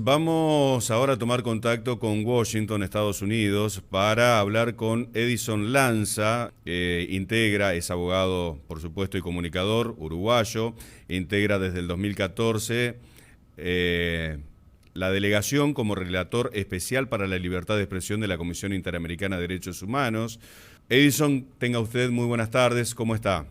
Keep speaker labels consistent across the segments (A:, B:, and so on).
A: Vamos ahora a tomar contacto con Washington, Estados Unidos, para hablar con Edison Lanza, es abogado, por supuesto, y comunicador uruguayo, integra desde el 2014 la delegación como relator especial para la libertad de expresión de la Comisión Interamericana de Derechos Humanos. Edison, tenga usted muy buenas tardes, ¿cómo está?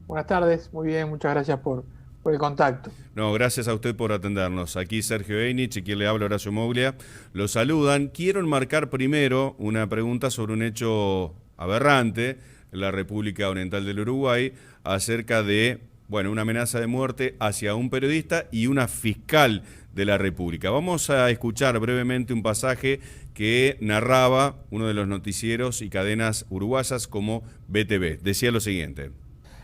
B: Buenas tardes, muy bien, muchas gracias por el contacto.
A: No, gracias a usted por atendernos. Aquí Sergio Einich y quien le habla, Horacio Moglia, lo saludan. Quiero enmarcar primero una pregunta sobre un hecho aberrante en la República Oriental del Uruguay acerca de, una amenaza de muerte hacia un periodista y una fiscal de la República. Vamos a escuchar brevemente un pasaje que narraba uno de los noticieros y cadenas uruguayas como BTV. Decía lo siguiente.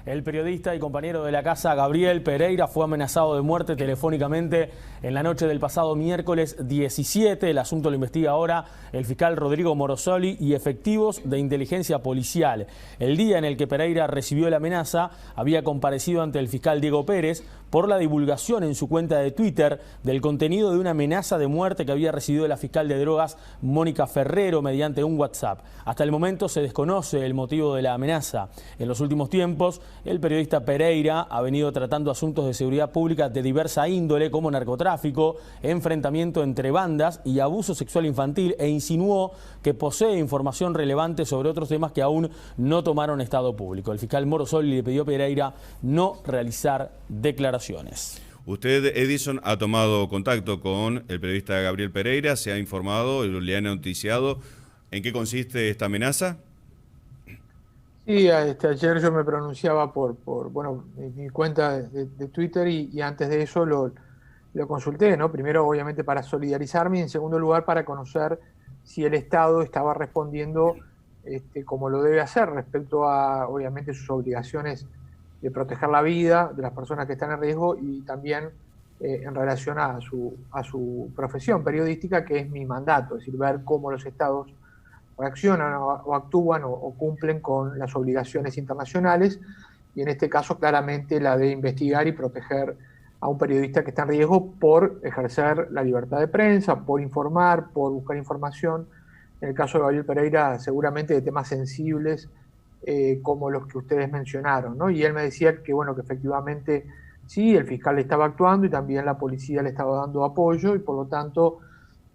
C: El periodista y compañero de la casa Gabriel Pereira fue amenazado de muerte telefónicamente en la noche del pasado miércoles 17. El asunto lo investiga ahora el fiscal Rodrigo Morosoli y efectivos de inteligencia policial. El día en el que Pereira recibió la amenaza, había comparecido ante el fiscal Diego Pérez por la divulgación en su cuenta de Twitter del contenido de una amenaza de muerte que había recibido la fiscal de drogas Mónica Ferrero mediante un WhatsApp. Hasta el momento se desconoce el motivo de la amenaza. En los últimos tiempos, el periodista Pereira ha venido tratando asuntos de seguridad pública de diversa índole como narcotráfico, enfrentamiento entre bandas y abuso sexual infantil, e insinuó que posee información relevante sobre otros temas que aún no tomaron estado público. El fiscal Morosoli le pidió a Pereira no realizar declaraciones.
A: Usted, Edison, ha tomado contacto con el periodista Gabriel Pereira, se ha informado, le ha noticiado en qué consiste esta amenaza.
B: Sí, ayer yo me pronunciaba por mi cuenta de Twitter y antes de eso lo consulté, ¿no? Primero, obviamente, para solidarizarme y en segundo lugar, para conocer si el Estado estaba respondiendo como lo debe hacer respecto a, obviamente, sus obligaciones de proteger la vida de las personas que están en riesgo y también en relación a su profesión periodística, que es mi mandato, es decir, ver cómo los Estados reaccionan o actúan o cumplen con las obligaciones internacionales, y en este caso claramente la de investigar y proteger a un periodista que está en riesgo por ejercer la libertad de prensa, por informar, por buscar información. En el caso de Gabriel Pereira, seguramente de temas sensibles como los que ustedes mencionaron, ¿no? Y él me decía que, que efectivamente sí, el fiscal estaba actuando y también la policía le estaba dando apoyo y por lo tanto,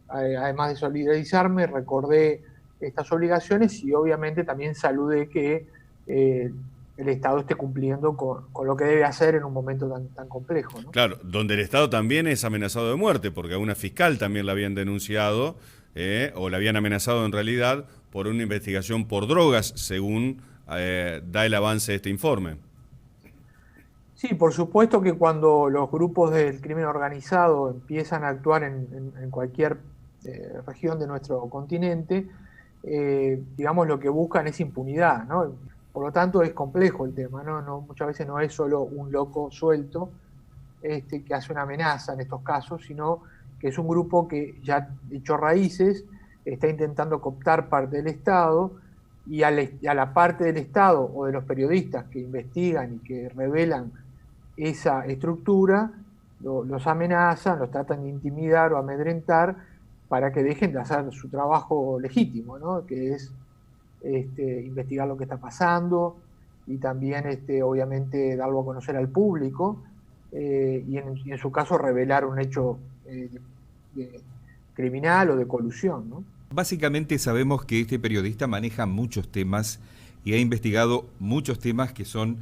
B: además de solidarizarme, recordé estas obligaciones y obviamente también saludé que el Estado esté cumpliendo con lo que debe hacer en un momento tan complejo, ¿no?
A: Claro, donde el Estado también es amenazado de muerte, porque a una fiscal también la habían denunciado, o la habían amenazado en realidad, por una investigación por drogas, según da el avance de este informe.
B: Sí, por supuesto que cuando los grupos del crimen organizado empiezan a actuar en cualquier región de nuestro continente, digamos, lo que buscan es impunidad, ¿no? Por lo tanto, es complejo el tema, ¿no? Muchas veces no es solo un loco suelto que hace una amenaza en estos casos, sino que es un grupo que ya echó raíces, está intentando cooptar parte del Estado y a la parte del Estado o de los periodistas que investigan y que revelan esa estructura, los amenazan, los tratan de intimidar o amedrentar para que dejen de hacer su trabajo legítimo, ¿no? Que es investigar lo que está pasando y también, obviamente, darlo a conocer al público y en su caso revelar un hecho criminal o de colusión, ¿no?
D: Básicamente sabemos que este periodista maneja muchos temas y ha investigado muchos temas que son,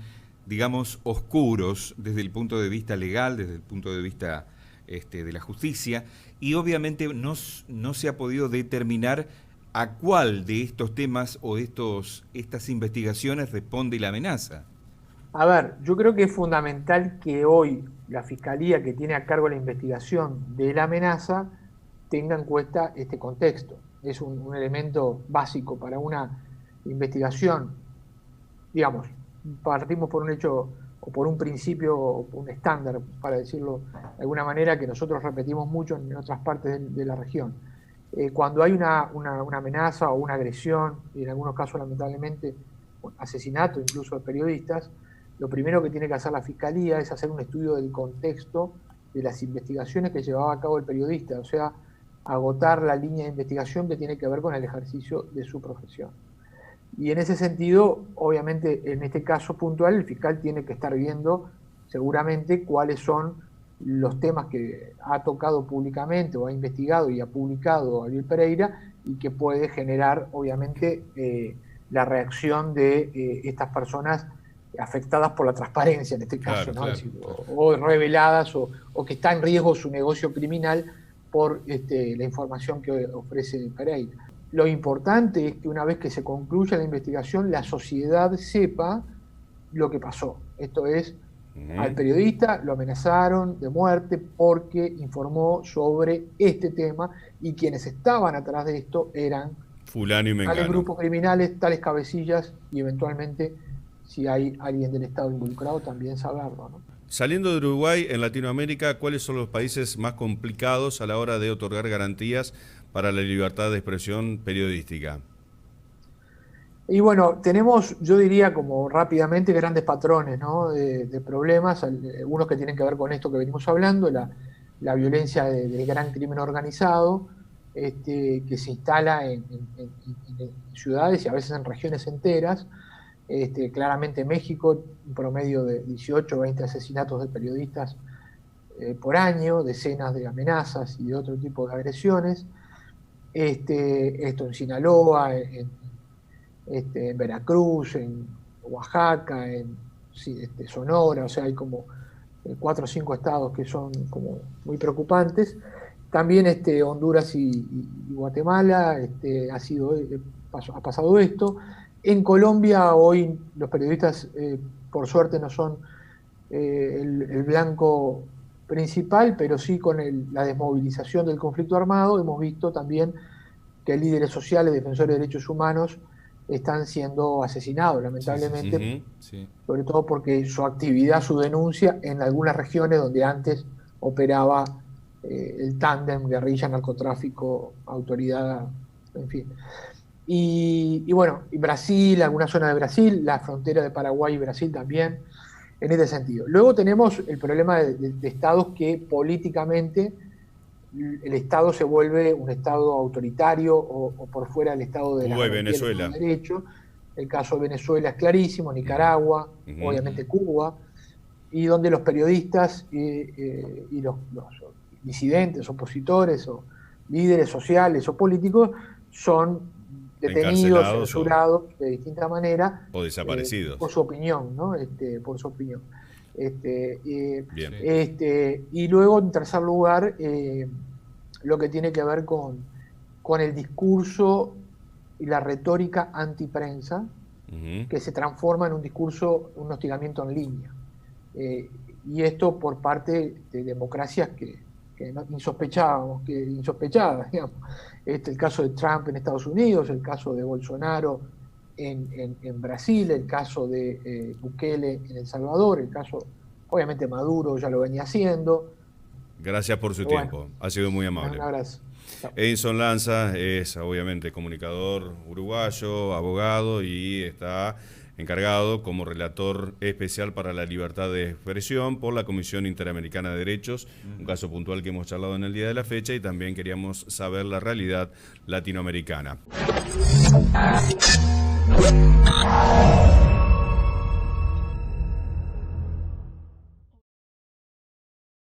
D: digamos, oscuros desde el punto de vista legal, desde el punto de vista de la justicia, y obviamente no se ha podido determinar a cuál de estos temas o de estas investigaciones responde la amenaza.
B: A ver, yo creo que es fundamental que hoy la Fiscalía que tiene a cargo la investigación de la amenaza tenga en cuenta este contexto. Es un elemento básico para una investigación. Digamos, partimos por un hecho o por un principio o por un estándar, para decirlo de alguna manera, que nosotros repetimos mucho en otras partes de la región. Cuando hay una amenaza o una agresión, y en algunos casos lamentablemente asesinato incluso de periodistas, lo primero que tiene que hacer la Fiscalía es hacer un estudio del contexto de las investigaciones que llevaba a cabo el periodista, o sea, agotar la línea de investigación que tiene que ver con el ejercicio de su profesión. Y en ese sentido, obviamente, en este caso puntual, el fiscal tiene que estar viendo seguramente cuáles son los temas que ha tocado públicamente o ha investigado y ha publicado Gabriel Pereira y que puede generar, obviamente, la reacción de estas personas afectadas por la transparencia, en este caso, ¿no?
A: Claro.
B: Es decir, o reveladas o que está en riesgo su negocio criminal por la información que ofrece Pereira. Lo importante es que una vez que se concluya la investigación, la sociedad sepa lo que pasó. Esto es, al periodista lo amenazaron de muerte porque informó sobre este tema y quienes estaban atrás de esto eran
A: fulano y mengano.
B: Tales grupos criminales, tales cabecillas y eventualmente, si hay alguien del Estado involucrado, también saberlo, ¿no?
A: Saliendo de Uruguay, en Latinoamérica, ¿cuáles son los países más complicados a la hora de otorgar garantías para la libertad de expresión periodística?
B: Y bueno, tenemos, yo diría como rápidamente, grandes patrones, ¿no? de problemas, algunos que tienen que ver con esto que venimos hablando, la violencia del gran crimen organizado, que se instala en ciudades y a veces en regiones enteras. Claramente México, un promedio de 18 o 20 asesinatos de periodistas por año, decenas de amenazas y de otro tipo de agresiones. Esto en Sinaloa, en Veracruz, en Oaxaca, en Sonora, o sea, hay como 4 o 5 estados que son como muy preocupantes. También Honduras y Guatemala ha pasado esto. En Colombia hoy los periodistas, por suerte, no son el blanco principal, pero sí con la desmovilización del conflicto armado hemos visto también que líderes sociales, defensores de derechos humanos, están siendo asesinados, lamentablemente,
A: Sí.
B: sobre todo porque su actividad, su denuncia, en algunas regiones donde antes operaba el tándem guerrilla, narcotráfico, autoridad, en fin. Y bueno, y Brasil, alguna zona de Brasil, la frontera de Paraguay y Brasil también, en este sentido. Luego tenemos el problema de estados que políticamente el Estado se vuelve un Estado autoritario o por fuera del Estado de la
A: Venezuela.
B: derecho. El caso de Venezuela es clarísimo, Nicaragua, obviamente Cuba, y donde los periodistas y los disidentes, opositores o líderes sociales o políticos son detenidos, censurados de distinta manera
A: o desaparecidos
B: por su opinión, ¿no? Por su opinión.
A: Bien.
B: Y luego, en tercer lugar, lo que tiene que ver con el discurso y la retórica antiprensa, que se transforma en un discurso, un hostigamiento en línea. Y esto por parte de democracias que insospechadas, digamos. El caso de Trump en Estados Unidos, el caso de Bolsonaro en Brasil, el caso de Bukele en El Salvador, el caso, obviamente, Maduro ya lo venía haciendo.
A: Gracias por su tiempo, ha sido muy amable.
B: Un abrazo.
A: Edinson Lanza es obviamente comunicador uruguayo, abogado y está encargado como relator especial para la libertad de expresión por la Comisión Interamericana de Derechos, un caso puntual que hemos charlado en el día de la fecha y también queríamos saber la realidad latinoamericana.